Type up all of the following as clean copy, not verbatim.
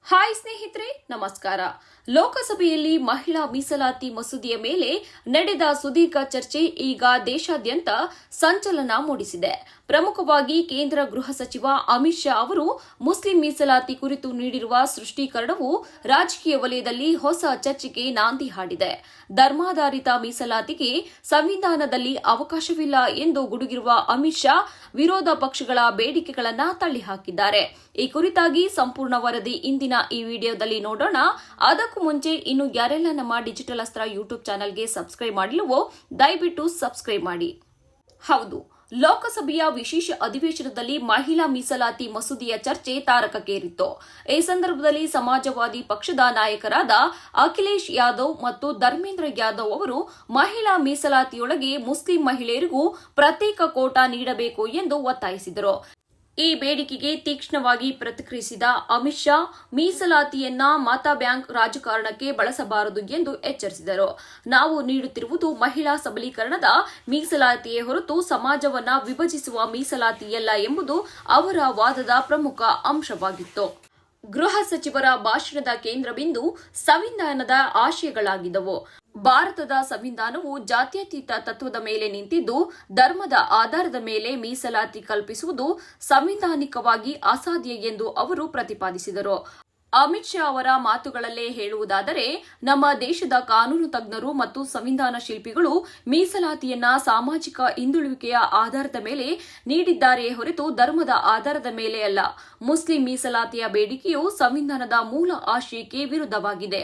Hi ಸ್ನೇಹಿತರೆ, ನಮಸ್ಕಾರ. ಲೋಕಸಭೆಯಲ್ಲಿ ಮಹಿಳಾ ಮೀಸಲಾತಿ ಮಸೂದೆಯ ಮೇಲೆ ನಡೆದ ಸುದೀರ್ಘ ಚರ್ಚೆ ಈಗ ದೇಶಾದ್ಯಂತ ಸಂಚಲನ ಮೂಡಿಸಿದೆ. ಪ್ರಮುಖವಾಗಿ ಕೇಂದ್ರ ಗೃಹ ಸಚಿವ ಅಮಿತ್ ಶಾ ಅವರು ಮುಸ್ಲಿಂ ಮೀಸಲಾತಿ ಕುರಿತು ನೀಡಿರುವ ಸ್ಪಷ್ಟೀಕರಣವು ರಾಜಕೀಯ ವಲಯದಲ್ಲಿ ಹೊಸ ಚರ್ಚೆಗೆ ನಾಂದಿ ಹಾಡಿದೆ. ಧರ್ಮಾಧಾರಿತ ಮೀಸಲಾತಿಗೆ ಸಂವಿಧಾನದಲ್ಲಿ ಅವಕಾಶವಿಲ್ಲ ಎಂದು ಗುಡುಗಿರುವ ಅಮಿತ್ ಶಾ ವಿರೋಧ ಪಕ್ಷಗಳ ಬೇಡಿಕೆಗಳನ್ನು ತಳ್ಳಿಹಾಕಿದ್ದಾರೆ. ಈ ಕುರಿತಾಗಿ ಸಂಪೂರ್ಣ ವರದಿ ಇಂದಿನ ಈ ವಿಡಿಯೋದಲ್ಲಿ ನೋಡೋಣ. ಅದಕ್ಕೂ ಮುಂಚೆ ಇನ್ನು ಯಾರೆಲ್ಲ ನಮ್ಮ ಡಿಜಿಟಲ್ ಅಸ್ತ್ರ ಯೂಟ್ಯೂಬ್ ಚಾನೆಲ್ಗೆ ಸಬ್ಸ್ಕ್ರೈಬ್ ಮಾಡಿಲ್ಲವೋ ದಯವಿಟ್ಟು ಸಬ್ಸ್ಕ್ರೈಬ್ ಮಾಡಿ. ಹೌದು, ಲೋಕಸಭೆಯ ವಿಶೇಷ ಅಧಿವೇಶನದಲ್ಲಿ ಮಹಿಳಾ ಮೀಸಲಾತಿ ಮಸೂದೆಯ ಚರ್ಚೆ ತಾರಕಕ್ಕೇರಿತ್ತು. ಈ ಸಂದರ್ಭದಲ್ಲಿ ಸಮಾಜವಾದಿ ಪಕ್ಷದ ನಾಯಕರಾದ ಅಖಿಲೇಶ್ ಯಾದವ್ ಮತ್ತು ಧರ್ಮೇಂದ್ರ ಯಾದವ್ ಅವರು ಮಹಿಳಾ ಮೀಸಲಾತಿಯೊಳಗೆ ಮುಸ್ಲಿಂ ಮಹಿಳೆಯರಿಗೂ ಪ್ರತ್ಯೇಕ ಕೋಟಾ ನೀಡಬೇಕು ಎಂದು ಒತ್ತಾಯಿಸಿದರು. ಈ ಬೇಡಿಕೆಗೆ ತೀಕ್ಷ್ಣವಾಗಿ ಪ್ರತಿಕ್ರಿಯಿಸಿದ ಅಮಿತ್ ಶಾ, ಮೀಸಲಾತಿಯನ್ನ ಮತ ಬ್ಯಾಂಕ್ ರಾಜಕಾರಣಕ್ಕೆ ಬಳಸಬಾರದು ಎಂದು ಎಚ್ಚರಿಸಿದರು. ನಾವು ನೀಡುತ್ತಿರುವುದು ಮಹಿಳಾ ಸಬಲೀಕರಣದ ಮೀಸಲಾತಿಯೇ ಹೊರತು ಸಮಾಜವನ್ನ ವಿಭಜಿಸುವ ಮೀಸಲಾತಿಯಲ್ಲ ಎಂಬುದು ಅವರ ವಾದದ ಪ್ರಮುಖ ಅಂಶವಾಗಿತ್ತು. ಗೃಹ ಸಚಿವರ ಭಾಷಣದ ಕೇಂದ್ರ ಬಿಂದು ಸಂವಿಧಾನದ ಆಶಯಗಳಾಗಿದ್ದವು. ಭಾರತದ ಸಂವಿಧಾನವು ಜಾತ್ಯತೀತ ತತ್ವದ ಮೇಲೆ ನಿಂತಿದ್ದು, ಧರ್ಮದ ಆಧಾರದ ಮೇಲೆ ಮೀಸಲಾತಿ ಕಲ್ಪಿಸುವುದು ಸಂವಿಧಾನಿಕವಾಗಿ ಅಸಾಧ್ಯ ಎಂದು ಅವರು ಪ್ರತಿಪಾದಿಸಿದರು. ಅಮಿತ್ ಶಾ ಅವರ ಮಾತುಗಳಲ್ಲೇ ಹೇಳುವುದಾದರೆ, ನಮ್ಮ ದೇಶದ ಕಾನೂನು ತಜ್ಞರು ಮತ್ತು ಸಂವಿಧಾನ ಶಿಲ್ಪಿಗಳು ಮೀಸಲಾತಿಯನ್ನ ಸಾಮಾಜಿಕ ಹಿಂದುಳಿಕೆಯ ಆಧಾರದ ಮೇಲೆ ನೀಡಿದ್ದಾರೆಯೇ ಹೊರತು ಧರ್ಮದ ಆಧಾರದ ಮೇಲೆ ಅಲ್ಲ. ಮುಸ್ಲಿಂ ಮೀಸಲಾತಿಯ ಬೇಡಿಕೆಯು ಸಂವಿಧಾನದ ಮೂಲ ಆಶಯಕ್ಕೆ ವಿರುದ್ಧವಾಗಿದೆ.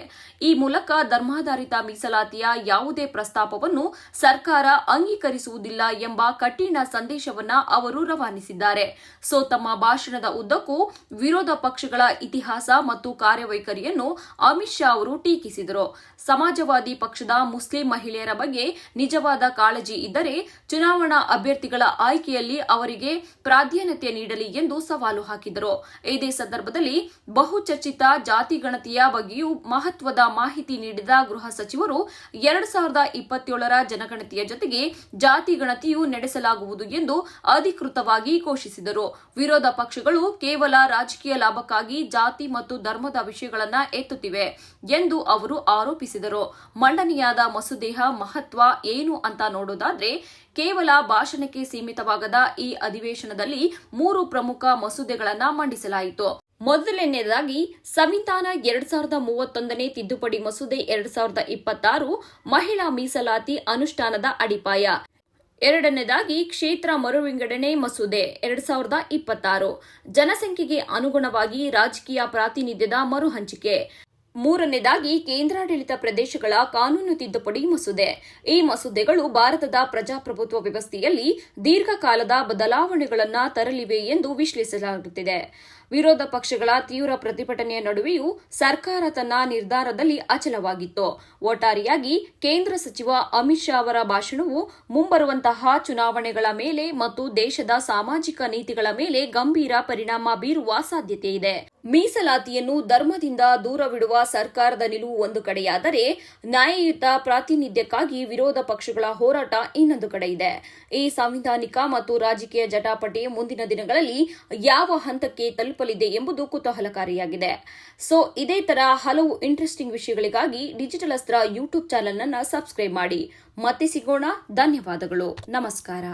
ಈ ಮೂಲಕ ಧರ್ಮಾಧಾರಿತ ಮೀಸಲಾತಿಯ ಯಾವುದೇ ಪ್ರಸ್ತಾಪವನ್ನು ಸರ್ಕಾರ ಅಂಗೀಕರಿಸುವುದಿಲ್ಲ ಎಂಬ ಕಠಿಣ ಸಂದೇಶವನ್ನ ಅವರು ರವಾನಿಸಿದ್ದಾರೆ. ತಮ್ಮ ಭಾಷಣದ ಉದ್ದಕ್ಕೂ ವಿರೋಧ ಪಕ್ಷಗಳ ಇತಿಹಾಸ ಮತ್ತು ಕಾರ್ಯವೈಖರಿಯನ್ನು ಅಮಿತ್ ಶಾ ಅವರು ಟೀಕಿಸಿದರು. ಸಮಾಜವಾದಿ ಪಕ್ಷದ ಮುಸ್ಲಿಂ ಮಹಿಳೆಯರ ಬಗ್ಗೆ ನಿಜವಾದ ಕಾಳಜಿ ಇದ್ದರೆ ಚುನಾವಣಾ ಅಭ್ಯರ್ಥಿಗಳ ಆಯ್ಕೆಯಲ್ಲಿ ಅವರಿಗೆ ಪ್ರಾಧಾನ್ಯತೆ ನೀಡಲಿ ಎಂದು ಸವಾಲು ಹಾಕಿದರು. ಇದೇ ಸಂದರ್ಭದಲ್ಲಿ ಬಹುಚರ್ಚಿತ ಜಾತಿ ಗಣತಿಯ ಬಗ್ಗೆಯೂ ಮಹತ್ವದ ಮಾಹಿತಿ ನೀಡಿದ ಗೃಹ ಸಚಿವರು 2027ರ ಜನಗಣತಿಯ ಜೊತೆಗೆ ಜಾತಿ ಗಣತಿಯೂ ನಡೆಸಲಾಗುವುದು ಎಂದು ಅಧಿಕೃತವಾಗಿ ಘೋಷಿಸಿದರು. ವಿರೋಧ ಪಕ್ಷಗಳು ಕೇವಲ ರಾಜಕೀಯ ಲಾಭಕ್ಕಾಗಿ ಜಾತಿ ಮತ್ತು ಧರ್ಮದ ವಿಷಯಗಳನ್ನು ಎತ್ತುತ್ತಿವೆ ಎಂದು ಅವರು ಆರೋಪಿಸಿದರು. ಮಂಡನೆಯಾದ ಮಸೂದೆಯ ಮಹತ್ವ ಏನು ಅಂತ ನೋಡೋದಾದ್ರೆ, ಕೇವಲ ಭಾಷಣಕ್ಕೆ ಸೀಮಿತವಾಗದ ಈ ಅಧಿವೇಶನದಲ್ಲಿ 3 ಪ್ರಮುಖ ಮಸೂದೆಗಳನ್ನು ಮಂಡಿಸಲಾಯಿತು. ಮೊದಲನೆಯದಾಗಿ ಸಂವಿಧಾನ 2031ನೇ ತಿದ್ದುಪಡಿ ಮಸೂದೆ 2026 ಮಹಿಳಾ ಮೀಸಲಾತಿ ಅನುಷ್ಠಾನದ ಅಡಿಪಾಯ. ಎರಡನೇದಾಗಿ ಕ್ಷೇತ್ರ ಮರುವಿಂಗಡಣೆ ಮಸೂದೆ 2026 ಜನಸಂಖ್ಯೆಗೆ ಅನುಗುಣವಾಗಿ ರಾಜಕೀಯ ಪ್ರಾತಿನಿಧ್ಯದ ಮರುಹಂಚಿಕೆ. ಮೂರನೇದಾಗಿ ಕೇಂದ್ರಾಡಳಿತ ಪ್ರದೇಶಗಳ ಕಾನೂನು ತಿದ್ದುಪಡಿ ಮಸೂದೆ. ಈ ಮಸೂದೆಗಳು ಭಾರತದ ಪ್ರಜಾಪ್ರಭುತ್ವ ವ್ಯವಸ್ಥೆಯಲ್ಲಿ ದೀರ್ಘಕಾಲದ ಬದಲಾವಣೆಗಳನ್ನು ತರಲಿವೆ ಎಂದು ವಿಶ್ಲೇಷಿಸಲಾಗುತ್ತಿದೆ. ವಿರೋಧ ಪಕ್ಷಗಳ ತೀವ್ರ ಪ್ರತಿಭಟನೆಯ ನಡುವೆಯೂ ಸರ್ಕಾರ ತನ್ನ ನಿರ್ಧಾರದಲ್ಲಿ ಅಚಲವಾಗಿತ್ತು. ಒಟ್ಟಾರೆಯಾಗಿ ಕೇಂದ್ರ ಸಚಿವ ಅಮಿತ್ ಶಾ ಅವರ ಭಾಷಣವು ಮುಂಬರುವಂತಹ ಚುನಾವಣೆಗಳ ಮೇಲೆ ಮತ್ತು ದೇಶದ ಸಾಮಾಜಿಕ ನೀತಿಗಳ ಮೇಲೆ ಗಂಭೀರ ಪರಿಣಾಮ ಬೀರುವ ಸಾಧ್ಯತೆಯಿದೆ. ಮೀಸಲಾತಿಯನ್ನು ಧರ್ಮದಿಂದ ದೂರವಿಡುವ ಸರ್ಕಾರದ ನಿಲುವು ಒಂದು ಕಡೆಯಾದರೆ, ನ್ಯಾಯಯುತ ಪ್ರಾತಿನಿಧ್ಯಕ್ಕಾಗಿ ವಿರೋಧ ಪಕ್ಷಗಳ ಹೋರಾಟ ಇನ್ನೊಂದು ಕಡೆ ಇದೆ. ಈ ಸಾಂವಿಧಾನಿಕ ಮತ್ತು ರಾಜಕೀಯ ಜಟಾಪಟಿ ಮುಂದಿನ ದಿನಗಳಲ್ಲಿ ಯಾವ ಹಂತಕ್ಕೆ ತಲುಪಲಿದೆ ಎಂಬುದು ಕುತೂಹಲಕಾರಿಯಾಗಿದೆ. ಇದೇ ತರ ಹಲವು ಇಂಟ್ರೆಸ್ಟಿಂಗ್ ವಿಷಯಗಳಿಗಾಗಿ ಡಿಜಿಟಲ್ ಅಸ್ತ್ರ ಯೂಟ್ಯೂಬ್ ಚಾನೆಲ್ ಅನ್ನು ಸಬ್ಸ್ಕ್ರೈಬ್ ಮಾಡಿ. ಮತ್ತೆ ಸಿಗೋಣ. ಧನ್ಯವಾದಗಳು. ನಮಸ್ಕಾರ.